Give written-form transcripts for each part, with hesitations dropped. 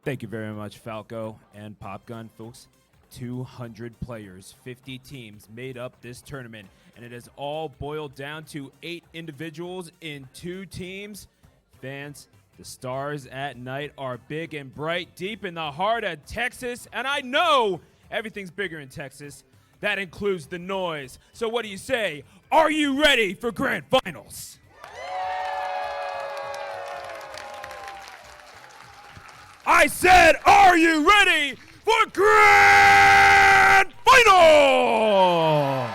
Thank you very much, Falco and Popgun, folks. 200 players, 50 teams made up this tournament, and it has all boiled down to 8 individuals in 2 teams. Fans, the stars at night are big and bright, deep in the heart of Texas, and I know everything's bigger in Texas. That includes the noise. So what do you say? Are you ready for Grand Finals? I said, are you ready for Grand Finals?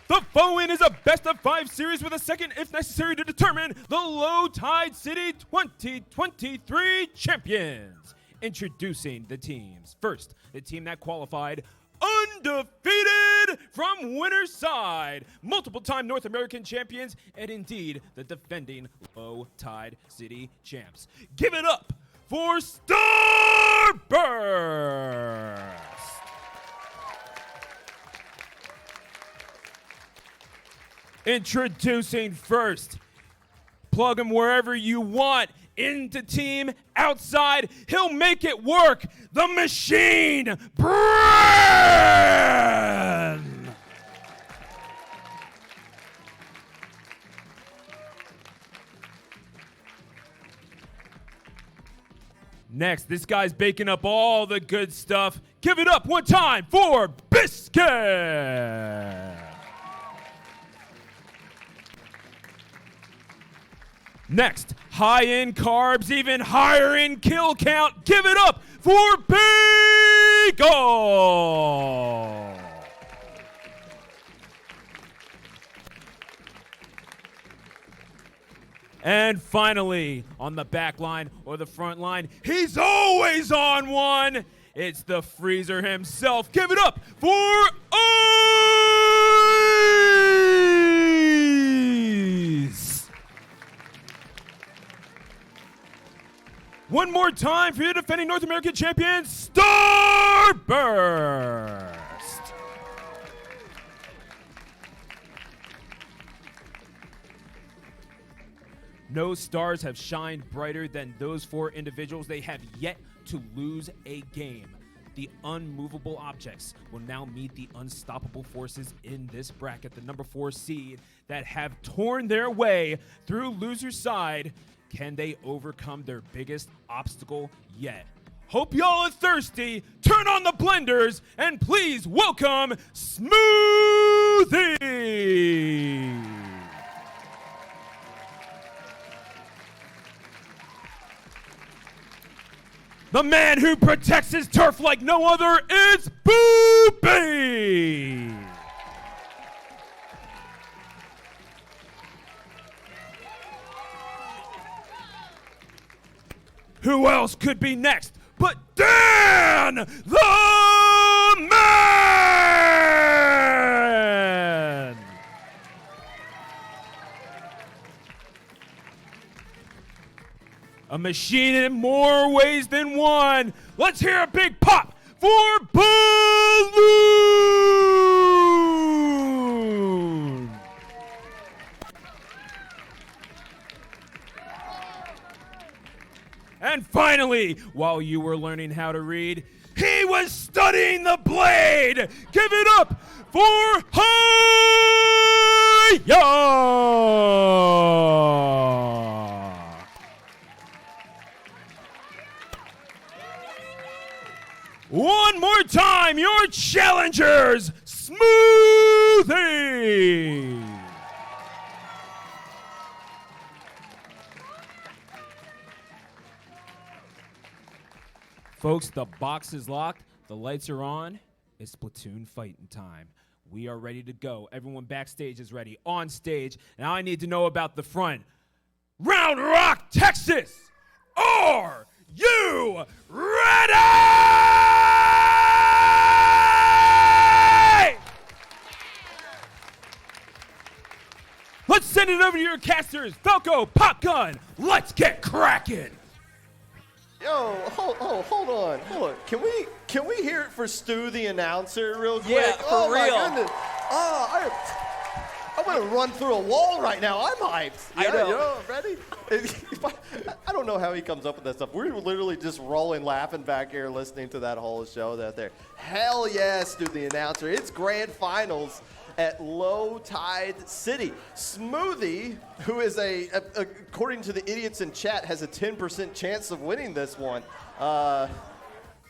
The following is a best-of-5 series with a second if necessary to determine the Low Tide City 2023 champions. Introducing the teams. First, the team that qualified undefeated from winner's side, multiple-time North American champions, and indeed the defending Low Tide City champs. Give it up for Starburst! Introducing first, plug him wherever you want, into team, outside, he'll make it work. The Machine, Bran! Next, this guy's baking up all the good stuff. Give it up one time for Biscuit! Next, high in carbs, even higher in kill count. Give it up for Bagel! And finally, on the back line or the front line, he's always on one. It's the Freezer himself. Give it up for Ice! One more time for your defending North American champion, Starburst! No stars have shined brighter than those 4 individuals. They have yet to lose a game. The unmovable objects will now meet the unstoppable forces in this bracket, the number 4 seed, that have torn their way through loser's side. Can they overcome their biggest obstacle yet? Hope y'all are thirsty. Turn on the blenders and please welcome Smoothie! The man who protects his turf like no other is Boopy! Who else could be next but Dan the Man? A machine in more ways than one. Let's hear a big pop for Balloon! And finally, while you were learning how to read, he was studying the blade! Give it up for Hi-Ya! One more time, your challengers, Smoothie! Folks, the box is locked, the lights are on, it's Splatoon fighting time. We are ready to go. Everyone backstage is ready, on stage. Now I need to know about the front. Round Rock, Texas, are you ready? Let's send it over to your casters. Falco, Popgun, let's get cracking. Yo, hold on. Can we hear it for Stu the announcer real quick? Yeah, for real. My goodness. I'm gonna run through a wall right now. I'm hyped. I know. Yo, ready? don't know how he comes up with that stuff. We're literally just rolling, laughing back here, listening to that whole show out there. Hell yes, dude, the announcer. It's grand finals at Low Tide City. Smoothie, who is according to the idiots in chat, has a 10% chance of winning this one.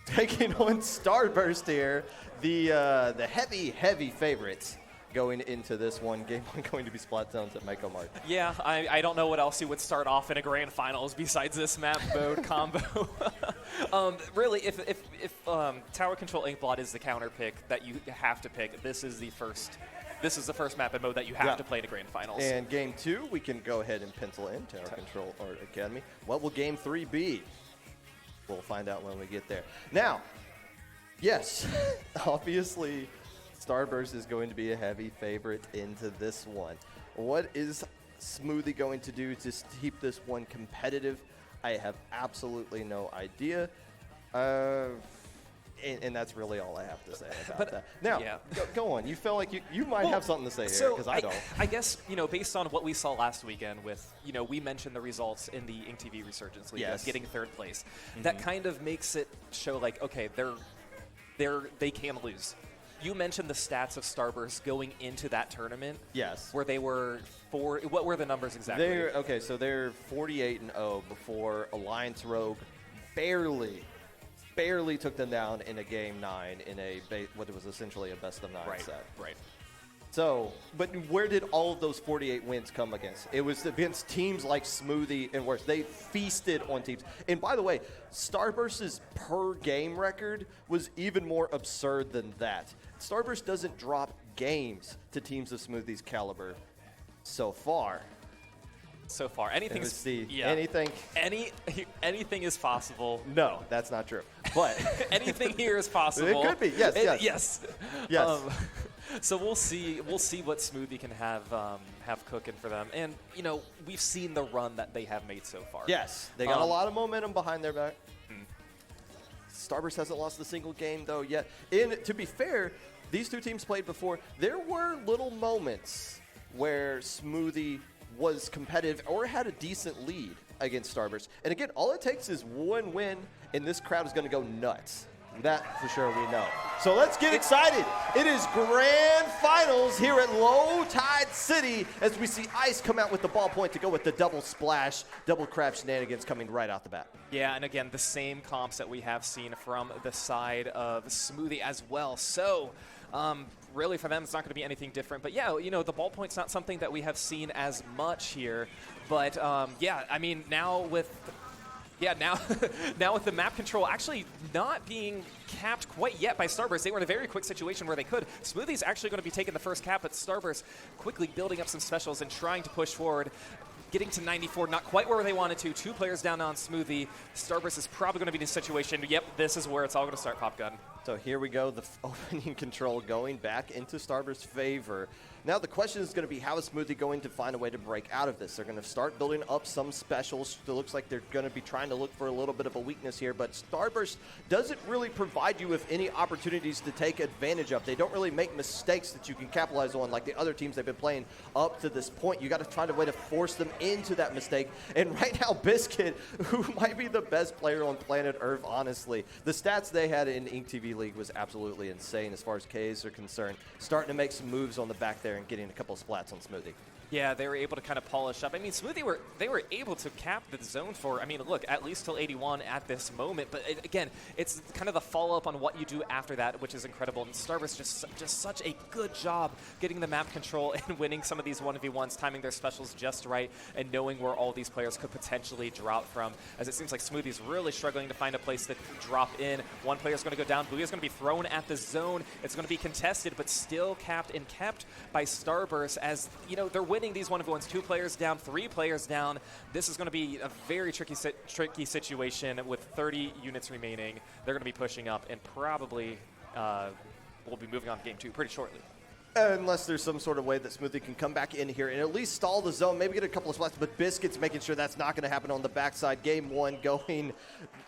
Taking on Starburst here, the heavy favorites going into this one. Game one going to be Splatoons at Mako Mart. Yeah, I don't know what else you would start off in a grand finals besides this map mode combo. Really, if Tower Control Inkblot is the counter pick that you have to pick, this is the first map and mode that you have to play in a grand finals. And game 2, we can go ahead and pencil in Tower Control Art Academy. What will game 3 be? We'll find out when we get there. Now, yes, obviously, Starburst is going to be a heavy favorite into this one. What is Smoothie going to do to keep this one competitive? I have absolutely no idea. And that's really all I have to say about that. Now, go on. You feel like you might have something to say here, because I don't. I guess, based on what we saw last weekend with, we mentioned the results in the Ink TV Resurgence League as getting third place. Mm-hmm. That kind of makes it show like, okay, they can lose. You mentioned the stats of Starburst going into that tournament. Yes. Where they were what were the numbers exactly? They're 48-0 before Alliance Rogue barely took them down in a game 9 in what was essentially a best of 9 set. Right. So, but where did all of those 48 wins come against? It was against teams like Smoothie and worse. They feasted on teams. And by the way, Starburst's per game record was even more absurd than that. Starburst doesn't drop games to teams of Smoothie's caliber so far. Anything is possible. No, that's not true. But anything here is possible. It could be. Yes. So we'll see what Smoothie can have cooking for them. And we've seen the run that they have made so far. Yes, they got a lot of momentum behind their back. Starburst hasn't lost a single game though yet. And to be fair, these two teams played before. There were little moments where Smoothie was competitive or had a decent lead against Starburst. And again, all it takes is one win, and this crowd is going to go nuts. That for sure we know. So let's get excited. It is grand finals here at Low Tide City as we see Ice come out with the ballpoint to go with the double splash, double crab shenanigans coming right out the bat. Yeah, and again, the same comps that we have seen from the side of Smoothie as well. So really for them, it's not going to be anything different. But yeah, the ballpoint's not something that we have seen as much here. But now with the map control actually not being capped quite yet by Starburst. They were in a very quick situation where they could. Smoothie's actually going to be taking the first cap, but Starburst quickly building up some specials and trying to push forward. Getting to 94, not quite where they wanted to. 2 players down on Smoothie. Starburst is probably going to be in a situation. Yep, this is where it's all going to start, Pop Gun. So here we go, the opening control going back into Starburst's favor. Now the question is going to be, how is Smoothie going to find a way to break out of this? They're going to start building up some specials. It looks like they're going to be trying to look for a little bit of a weakness here, but Starburst doesn't really provide you with any opportunities to take advantage of. They don't really make mistakes that you can capitalize on like the other teams they've been playing up to this point. You got to find a way to force them into that mistake. And right now, Biscuit, who might be the best player on planet Earth, honestly, the stats they had in Ink TV League was absolutely insane as far as Ks are concerned. Starting to make some moves on the back there and getting a couple of splats on Smoothie. Yeah, they were able to kind of polish up. I mean, Smoothie they were able to cap the zone for, look, at least till 81 at this moment. But again, it's kind of the follow-up on what you do after that, which is incredible. And Starburst just such a good job getting the map control and winning some of these 1v1s, timing their specials just right, and knowing where all these players could potentially drop from. As it seems like Smoothie's really struggling to find a place to drop in. One player's going to go down. Booyah's going to be thrown at the zone. It's going to be contested, but still capped and kept by Starburst as, they're winning these 1v1s. 2 players down, 3 players down. This is going to be a very tricky situation with 30 units remaining. They're going to be pushing up and probably will be moving on to game 2 pretty shortly. Unless there's some sort of way that Smoothie can come back in here and at least stall the zone, maybe get a couple of splats, but Biscuit's making sure that's not going to happen on the backside. Game 1 going,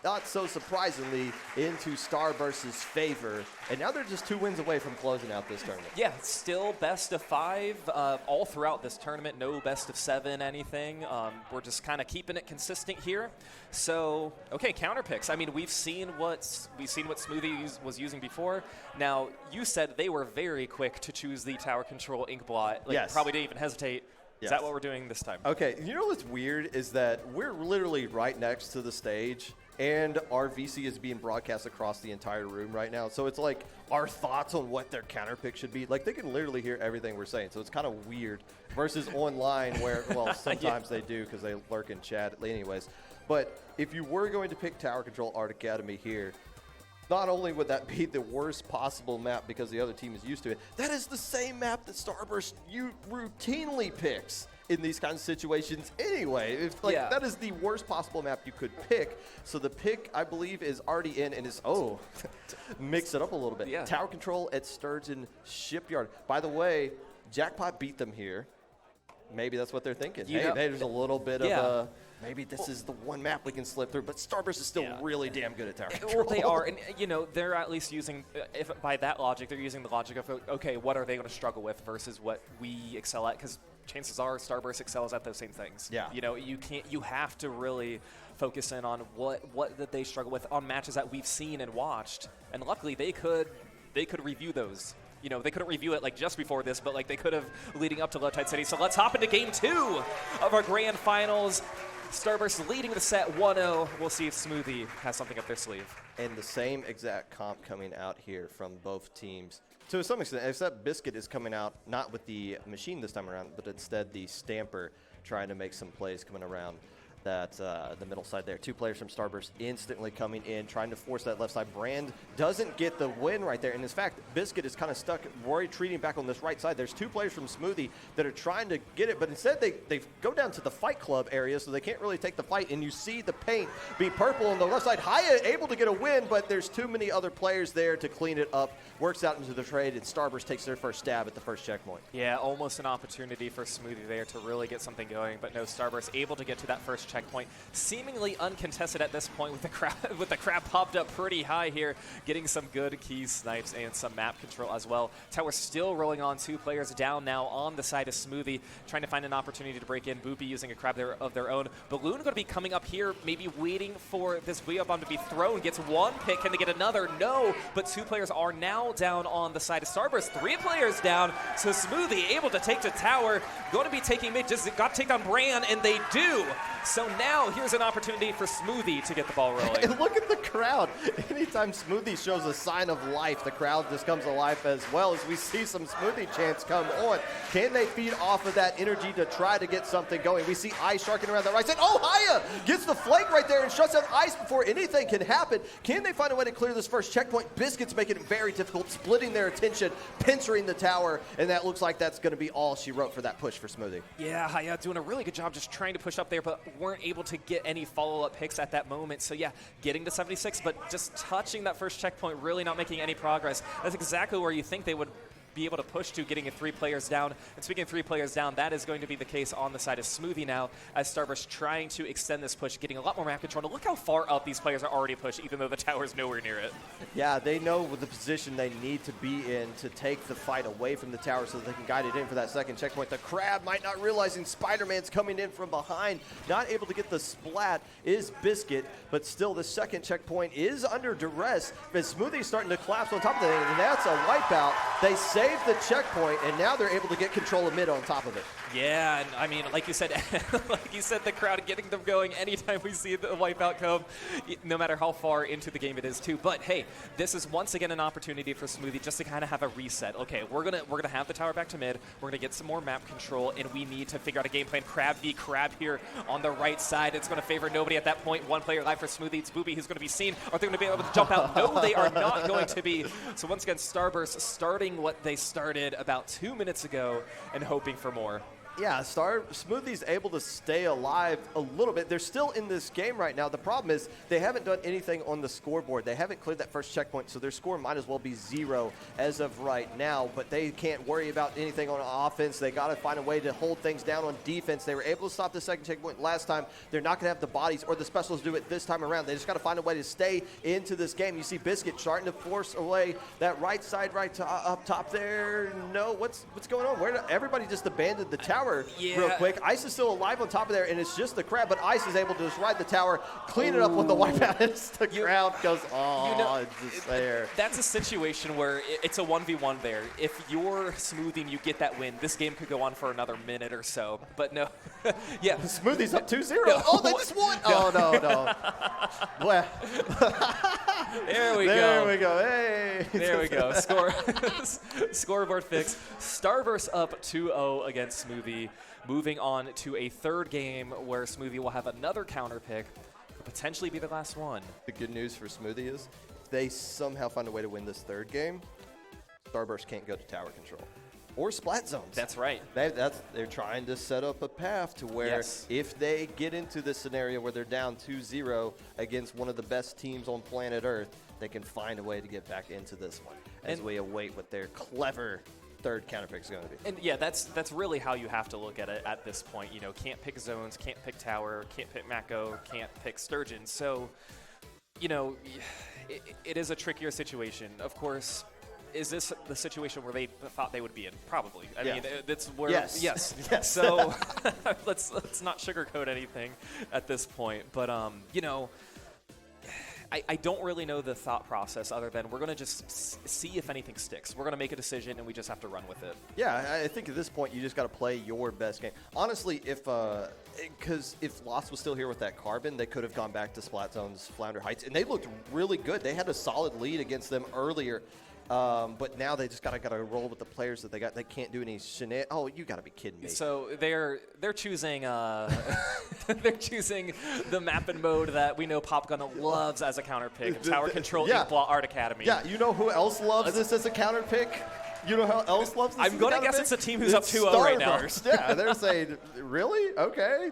not so surprisingly, into Starburst's favor. And now they're just 2 wins away from closing out this tournament. Yeah, still best of 5 all throughout this tournament. No best of 7 anything. We're just kind of keeping it consistent here. So, okay, counter picks. I mean, we've seen what Smoothie was using before. Now, you said they were very quick to choose the tower control ink blot. Like, yes. Probably didn't even hesitate. Yes. Is that what we're doing this time? Okay, you know what's weird is that we're literally right next to the stage, and our VC is being broadcast across the entire room right now. So it's like our thoughts on what their counter pick should be. Like, they can literally hear everything we're saying. So it's kind of weird versus online where, well, sometimes they do because they lurk in chat anyways. But if you were going to pick Tower Control Art Academy here, not only would that be the worst possible map because the other team is used to it, that is the same map that Starburst routinely picks in these kinds of situations anyway. That is the worst possible map you could pick. So the pick, I believe, is already in and is, mix it up a little bit. Yeah. Tower Control at Sturgeon Shipyard. By the way, Jackpot beat them here. Maybe that's what they're thinking. There's a little bit of maybe this is the one map we can slip through, but Starburst is still really damn good at tower control. Well, they are, and they're at least using, if by that logic, they're using the logic of, okay, what are they going to struggle with versus what we excel at? Because chances are Starburst excels at those same things. Yeah. You have to really focus in on what did they struggle with on matches that we've seen and watched, and luckily they could review those. They couldn't review it like just before this, but like they could have leading up to Low Tide City. So let's hop into game 2 of our grand finals. Starburst leading the set 1-0. We'll see if Smoothie has something up their sleeve. And the same exact comp coming out here from both teams. To some extent, except Biscuit is coming out not with the machine this time around, but instead the Stamper trying to make some plays coming around that the middle side there. 2 players from Starburst instantly coming in, trying to force that left side. Brand doesn't get the win right there. And in fact, Biscuit is kind of stuck. Rory retreating back on this right side. There's 2 players from Smoothie that are trying to get it, but instead they go down to the Fight Club area, so they can't really take the fight. And you see the paint be purple on the left side. Haya able to get a win, but there's too many other players there to clean it up. Works out into the trade, and Starburst takes their first stab at the first checkpoint. Yeah, almost an opportunity for Smoothie there to really get something going, but no, Starburst able to get to that first checkpoint, seemingly uncontested at this point with the crab popped up pretty high here, getting some good key snipes and some map control as well. Tower still rolling on, 2 players down now on the side of Smoothie, trying to find an opportunity to break in. Boopy using a crab of their own. Balloon going to be coming up here, maybe waiting for this Wheel Bomb to be thrown. Gets 1 pick, can they get another? No, but 2 players are now down on the side of Starburst. 3 players down, so Smoothie able to take to tower, going to be taking mid, just got to take on Bran, and they do. So now here's an opportunity for Smoothie to get the ball rolling. And look at the crowd. Anytime Smoothie shows a sign of life, the crowd just comes alive as well, as we see some Smoothie chants come on. Can they feed off of that energy to try to get something going? We see Ice sharking around the right side. Oh, Haya gets the flank right there and shuts down Ice before anything can happen. Can they find a way to clear this first checkpoint? Biscuit's making it very difficult, splitting their attention, pincering the tower, and that looks like that's going to be all she wrote for that push for Smoothie. Yeah, Haya doing a really good job just trying to push up there, but weren't able to get any follow-up picks at that moment. So yeah, getting to 76, but just touching that first checkpoint, really not making any progress. That's exactly where you think they would be able to push to, getting 3 players down. And speaking of 3 players down, that is going to be the case on the side of Smoothie now, as Starburst trying to extend this push, getting a lot more map control. Now look how far up these players are already pushed, even though the tower's nowhere near it. Yeah, they know the position they need to be in to take the fight away from the tower so that they can guide it in for that second checkpoint. The crab might not realizing Spider-Man's coming in from behind, not able to get the splat is Biscuit, but still the second checkpoint is under duress as Smoothie's starting to collapse on top of it, and that's a wipeout. They saved the checkpoint, and now they're able to get control of mid on top of it. Yeah, and I mean, like you said, the crowd getting them going anytime we see the wipeout come, no matter how far into the game it is too. But hey, this is once again an opportunity for Smoothie just to kind of have a reset. Okay, we're gonna have the tower back to mid. We're gonna get some more map control, and we need to figure out a game plan. Crab v Crab here on the right side. It's gonna favor nobody at that point. 1 player live for Smoothie. It's Boopy who's gonna be seen. Are they gonna be able to jump out? No, they are not going to be. So once again, Starburst starting what they started about 2 minutes ago and hoping for more. Yeah, Smoothie's able to stay alive a little bit. They're still in this game right now. The problem is they haven't done anything on the scoreboard. They haven't cleared that first checkpoint, so their score might as well be 0 as of right now. But they can't worry about anything on offense. They got to find a way to hold things down on defense. They were able to stop the second checkpoint last time. They're not going to have the bodies or the specials do it this time around. They just got to find a way to stay into this game. You see Biscuit starting to force away that right side, up top there. No, what's going on? Everybody just abandoned the tower real quick. Ice is still alive on top of there, and it's just the crab, but Ice is able to just ride the tower, clean it up when the wipeout hits the ground, goes, it's just there. That's a situation where it's a 1v1 there. If you're Smoothie and you get that win, this game could go on for another minute or so, but no. Yeah. Smoothie's up 2-0. No. Oh, they just won. No. Oh, no. Well. There we go. Hey. There we go. Scoreboard fix. Starburst up 2-0 against Smoothie. Moving on to a third game where Smoothie will have another counter pick. Could potentially be the last one. The good news for Smoothie is if they somehow find a way to win this third game, Starburst can't go to tower control. Or splat zones. That's right. They're trying to set up a path to where if they get into this scenario where they're down 2-0 against one of the best teams on planet Earth, they can find a way to get back into this one as we await what their clever third counter pick is going to be. And yeah, that's really how you have to look at it at this point. You know, can't pick zones, can't pick tower, can't pick Mako, can't pick Sturgeon. So, you know, it is a trickier situation. Of course, is this the situation where they thought they would be in? Probably. I mean, that's where. Yes. So let's not sugarcoat anything at this point. But you know, I don't really know the thought process other than we're going to just see if anything sticks. We're going to make a decision and we just have to run with it. Yeah, I think at this point you just got to play your best game. Honestly, if Lost was still here with that carbon, they could have gone back to Splat Zone's Flounder Heights, and they looked really good. They had a solid lead against them earlier. But now they just gotta roll with the players that they got. They can't do any shenanigans. Oh, you gotta be kidding me! So they're choosing they're choosing the map and mode that we know Popgun loves as a counter pick. Tower Control Inkblaw Art Academy. Yeah, you know who else loves this as a counter pick? You know how else loves this? I'm going to guess it's a team who's up 2-0 right now. Yeah, they're saying, really? Okay.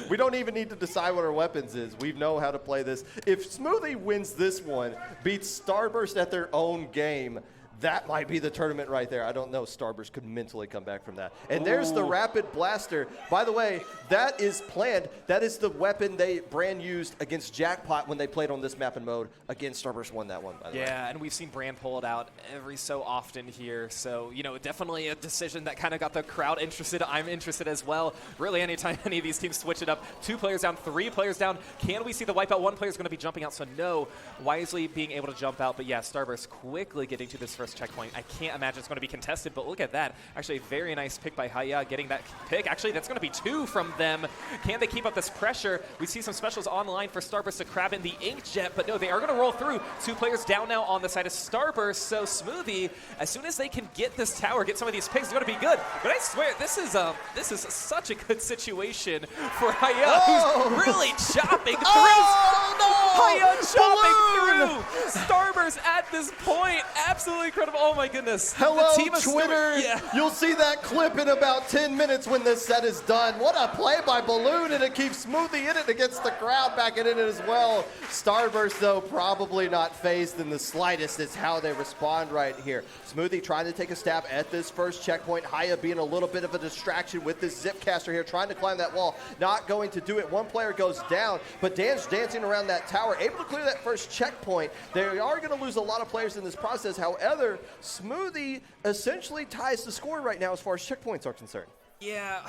We don't even need to decide what our weapons is. We know how to play this. If Smoothie wins this one, beats Starburst at their own game, that might be the tournament right there. I don't know. Starburst could mentally come back from that. And there's the Rapid Blaster. By the way, that is planned. That is the weapon Brand used against Jackpot when they played on this map and mode. Again, Starburst won that one, by the way. Yeah, and we've seen Brand pull it out every so often here. So, you know, definitely a decision that kind of got the crowd interested. I'm interested as well. Really, anytime any of these teams switch it up. 2 players down, 3 players down. Can we see the wipeout? 1 player is going to be jumping out, so no. Wisely being able to jump out. But yeah, Starburst quickly getting to this first checkpoint. I can't imagine it's going to be contested, but look at that. Actually, a very nice pick by Haya getting that pick. Actually, that's going to be 2 from them. Can they keep up this pressure? We see some specials on the line for Starburst to grab in the Inkjet, but no, they are going to roll through. 2 players down now on the side of Starburst, so Smoothie, as soon as they can get this tower, get some of these picks, it's going to be good. But I swear, this is such a good situation for Haya, who's really chopping through. Oh, no! Haya chopping through! Starburst at this point, absolutely incredible. Oh my goodness. Hello, the team of Twitter. You'll see that clip in about 10 minutes when this set is done. What a play by Balloon, and it keeps Smoothie in it against the crowd backing in it as well. Starburst, though, probably not phased in the slightest. It's how they respond right here. Smoothie trying to take a stab at this first checkpoint. Haya being a little bit of a distraction with this zip caster here, trying to climb that wall. Not going to do it. 1 player goes down, but Dan's dancing around that tower, able to clear that first checkpoint. They are going to lose a lot of players in this process. However, Smoothie essentially ties the score right now as far as checkpoints are concerned. Yeah,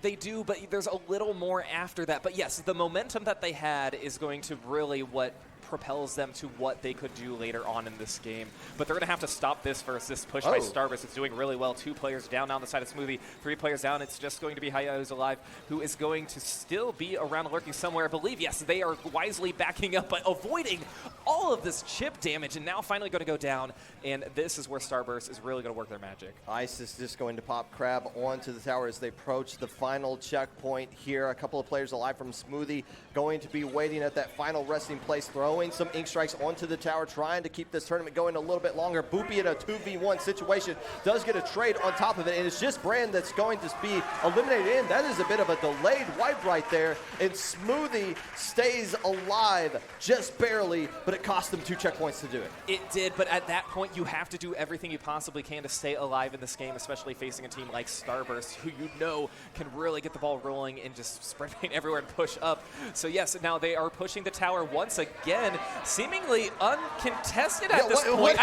they do, but there's a little more after that. But yes, the momentum that they had is going to really what propels them to what they could do later on in this game. But they're going to have to stop this first. This push by Starburst is doing really well. 2 players down on the side of Smoothie. 3 players down. It's just going to be Haya who's alive, who is going to still be around lurking somewhere. I believe, yes, they are wisely backing up, but avoiding all of this chip damage, and now finally going to go down. And this is where Starburst is really going to work their magic. Ice is just going to pop Crab onto the tower as they approach the final checkpoint here. A couple of players alive from Smoothie going to be waiting at that final resting place, throwing throwing some ink strikes onto the tower, trying to keep this tournament going a little bit longer. Boopy in a 2v1 situation does get a trade on top of it, and it's just Brand that's going to be eliminated in. That is a bit of a delayed wipe right there, and Smoothie stays alive just barely, but it cost them 2 checkpoints to do it. It did, but at that point, you have to do everything you possibly can to stay alive in this game, especially facing a team like Starburst, who you know can really get the ball rolling and just spray paint everywhere and push up. So yes, now they are pushing the tower once again, seemingly uncontested at this point.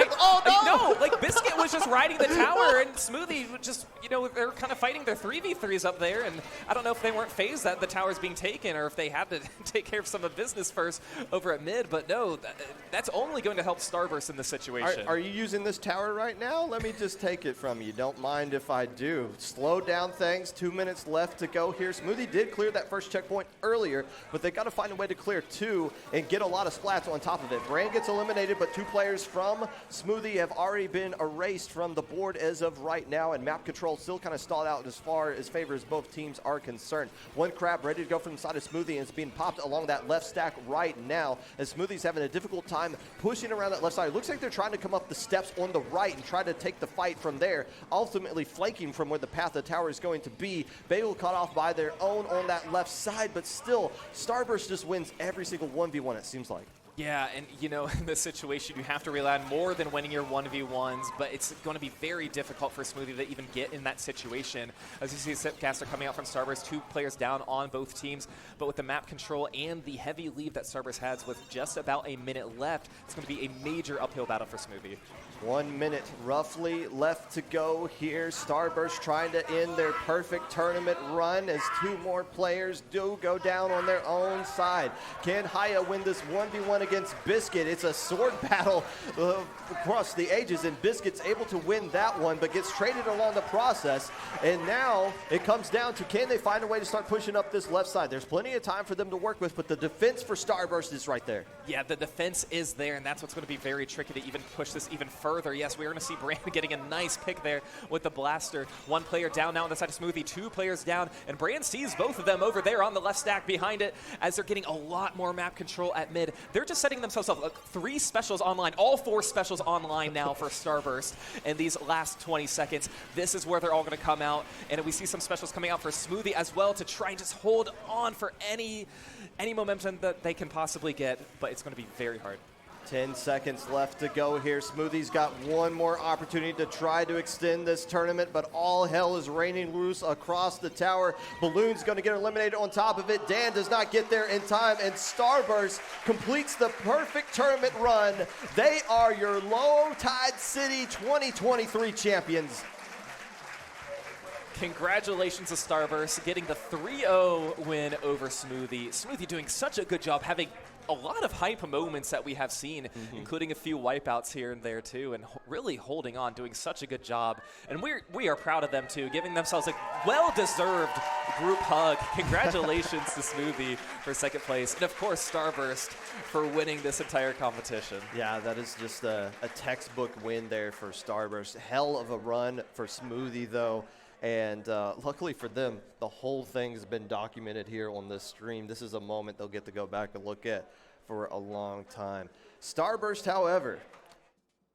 No, like Biscuit was just riding the tower, and Smoothie just, you know, they're kind of fighting their 3v3s up there, and I don't know if they weren't phased that the tower's being taken or if they had to take care of some of business first over at mid, but no, that's only going to help Starburst in this situation. Are you using this tower right now? Let me just take it from you. Don't mind if I do. Slow down things. 2 minutes left to go here. Smoothie did clear that first checkpoint earlier, but they got to find a way to clear 2 and get a lot of splats on top of it. Brand gets eliminated, but 2 players from Smoothie have already been erased from the board as of right now, and map control still kind of stalled out as far as favors both teams are concerned. One crab ready to go from the side of Smoothie, and it's being popped along that left stack right now, as Smoothie's having a difficult time pushing around that left side. It looks like they're trying to come up the steps on the right and try to take the fight from there, ultimately flanking from where the path of the tower is going to be. Bagel cut off by their own on that left side, but still, Starburst just wins every single 1v1, it seems like. Yeah, and you know, in this situation, you have to rely on more than winning your 1v1s, but it's going to be very difficult for Smoothie to even get in that situation. As you see, Sipcaster coming out from Starburst, 2 players down on both teams, but with the map control and the heavy lead that Starburst has with just about a minute left, it's going to be a major uphill battle for Smoothie. 1 minute roughly left to go here. Starburst trying to end their perfect tournament run as 2 more players do go down on their own side. Can Haya win this 1v1 against Biscuit? It's a sword battle across the ages, and Biscuit's able to win that one, but gets traded along the process. And now it comes down to, can they find a way to start pushing up this left side? There's plenty of time for them to work with, but the defense for Starburst is right there. Yeah, the defense is there, and that's what's going to be very tricky to even push this even further. Yes, we're going to see Brand getting a nice pick there with the blaster. 1 player down now on the side of Smoothie, 2 players down, and Brand sees both of them over there on the left stack behind it as they're getting a lot more map control at mid. They're just setting themselves up. Look, 3 specials online, all 4 specials online now for Starburst in these last 20 seconds. This is where they're all going to come out, and we see some specials coming out for Smoothie as well to try and just hold on for any momentum that they can possibly get, but it's going to be very hard. 10 seconds left to go here. Smoothie's got one more opportunity to try to extend this tournament, but all hell is raining loose across the tower. Balloon's going to get eliminated on top of it. Dan does not get there in time, and Starburst completes the perfect tournament run. They are your Low Tide City 2023 champions. Congratulations to Starburst getting the 3-0 win over Smoothie. Smoothie doing such a good job, having a lot of hype moments that we have seen, including a few wipeouts here and there too, and really holding on, doing such a good job. And we are proud of them too, giving themselves a well-deserved group hug. Congratulations to Smoothie for 2nd place, and of course Starburst for winning this entire competition. Yeah, that is just a textbook win there for Starburst. Hell of a run for Smoothie though. And luckily for them, the whole thing's been documented here on this stream. This is a moment they'll get to go back and look at for a long time. Starburst, however,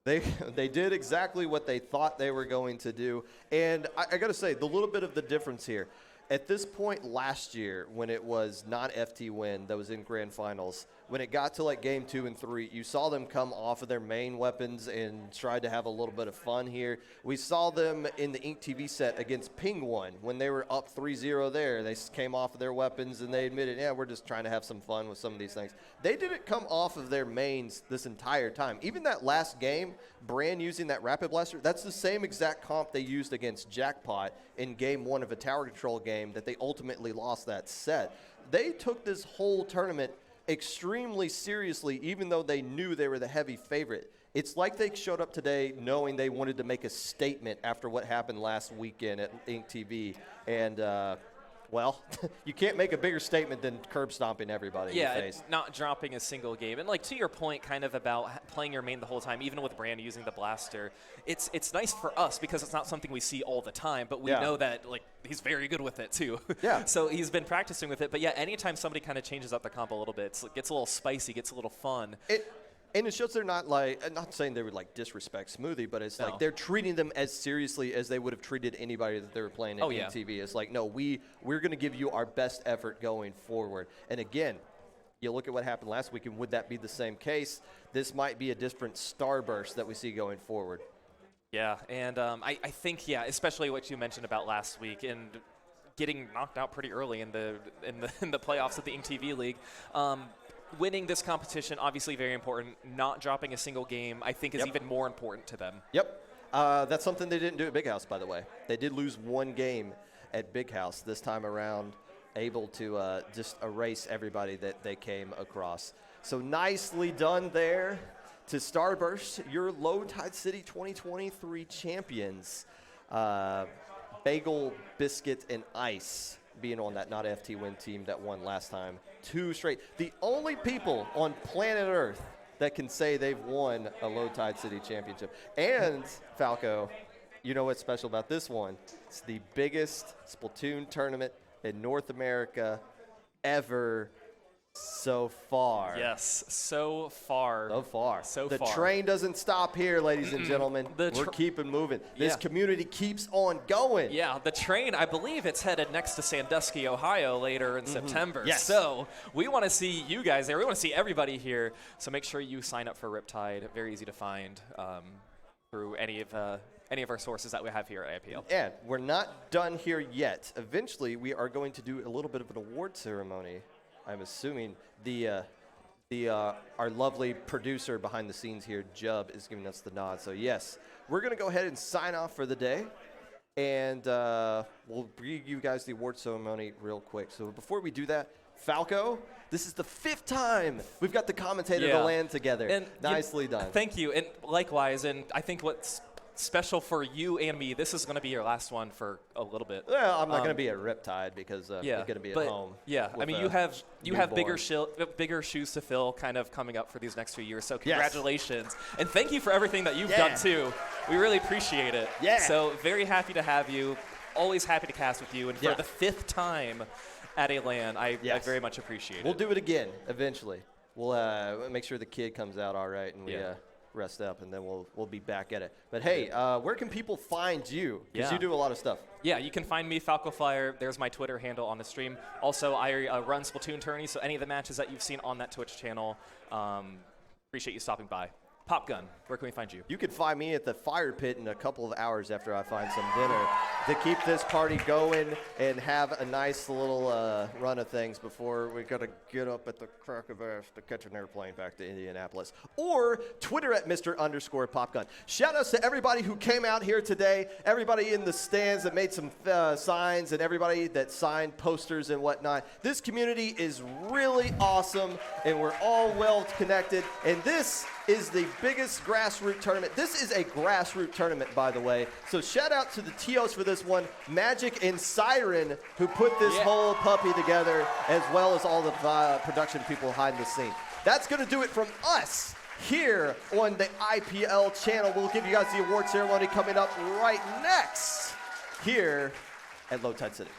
they did exactly what they thought they were going to do. And I got to say, the little bit of the difference here, at this point last year, when it was not FT Win that was in Grand Finals, when it got to like game 2 and 3, you saw them come off of their main weapons and tried to have a little bit of fun here. We saw them in the Ink TV set against Ping One when they were up 3-0 there. They came off of their weapons and they admitted, yeah, we're just trying to have some fun with some of these things. They didn't come off of their mains this entire time. Even that last game, Brand using that Rapid Blaster, that's the same exact comp they used against Jackpot in game 1 of a tower control game that they ultimately lost that set. They took this whole tournament extremely seriously, even though they knew they were the heavy favorite. It's like they showed up today knowing they wanted to make a statement after what happened last weekend at Ink TV. And Well, you can't make a bigger statement than curb stomping everybody in the face. Yeah, not dropping a single game. And like to your point kind of about playing your main the whole time, even with Brand using the blaster, it's nice for us because it's not something we see all the time, but we know that like he's very good with it too. Yeah. So he's been practicing with it. But yeah, anytime somebody kind of changes up the comp a little bit, it gets a little spicy, gets a little fun. And it shows they're not like, not saying they would like disrespect Smoothie, but it's like they're treating them as seriously as they would have treated anybody that they were playing in TV. It's like, no, we're going to give you our best effort going forward. And again, you look at what happened last week, and would that be the same case? This might be a different Starburst that we see going forward. Yeah, and I think, especially what you mentioned about last week and getting knocked out pretty early in the playoffs of the TV League. Winning this competition, obviously very important. Not dropping a single game, I think, is even more important to them. Yep. That's something they didn't do at Big House, by the way. They did lose one game at Big House this time around, able to just erase everybody that they came across. So nicely done there to Starburst, your Low Tide City 2023 champions. Bagel, Biscuit, and Ice being on that not FT win team that won last time. 2 straight. The only people on planet Earth that can say they've won a Low Tide City championship. And, Falco, you know what's special about this one? It's the biggest Splatoon tournament in North America ever so far. Yes, so far. So far. So the far. train doesn't stop here, ladies and gentlemen. We're keeping moving. This community keeps on going. Yeah, the train, I believe it's headed next to Sandusky, Ohio later in September. Yes. So we want to see you guys there. We want to see everybody here. So make sure you sign up for Riptide. Very easy to find through any of our sources that we have here at IPL. And we're not done here yet. Eventually, we are going to do a little bit of an award ceremony. I'm assuming our lovely producer behind the scenes here, Jub, is giving us the nod. So yes, we're going to go ahead and sign off for the day, and we'll bring you guys the award ceremony real quick. So before we do that, Falco, this is the 5th time we've got the commentator to land together. And nicely done. Thank you, and likewise. And I think what's special for you and me, this is going to be your last one for a little bit. Well, I'm not going to be at Riptide because I'm going to be at home. Yeah, I mean, you have bigger shoes to fill kind of coming up for these next few years. So congratulations. And thank you for everything that you've done, too. We really appreciate it. Yeah. So very happy to have you. Always happy to cast with you. And for the 5th time at a LAN, I very much appreciate it. We'll do it again eventually. We'll make sure the kid comes out all right, and we rest up, and then we'll be back at it. But hey, where can people find you? Because you do a lot of stuff. Yeah, you can find me, Falco Flyer. There's my Twitter handle on the stream. Also, I run Splatoon tourneys, so any of the matches that you've seen on that Twitch channel, appreciate you stopping by. Popgun, where can we find you? You can find me at the fire pit in a couple of hours after I find some dinner to keep this party going and have a nice little run of things before we got to get up at the crack of ass to catch an airplane back to Indianapolis. Or Twitter at Mr._Popgun. Shout outs to everybody who came out here today, everybody in the stands that made some signs, and everybody that signed posters and whatnot. This community is really awesome, and we're all well connected, and this is the biggest grassroots tournament. This is a grassroots tournament, by the way. So shout out to the TOs for this one, Magic and Siren, who put this whole puppy together, as well as all the production people behind the scene. That's going to do it from us here on the IPL channel. We'll give you guys the award ceremony coming up right next here at Low Tide City.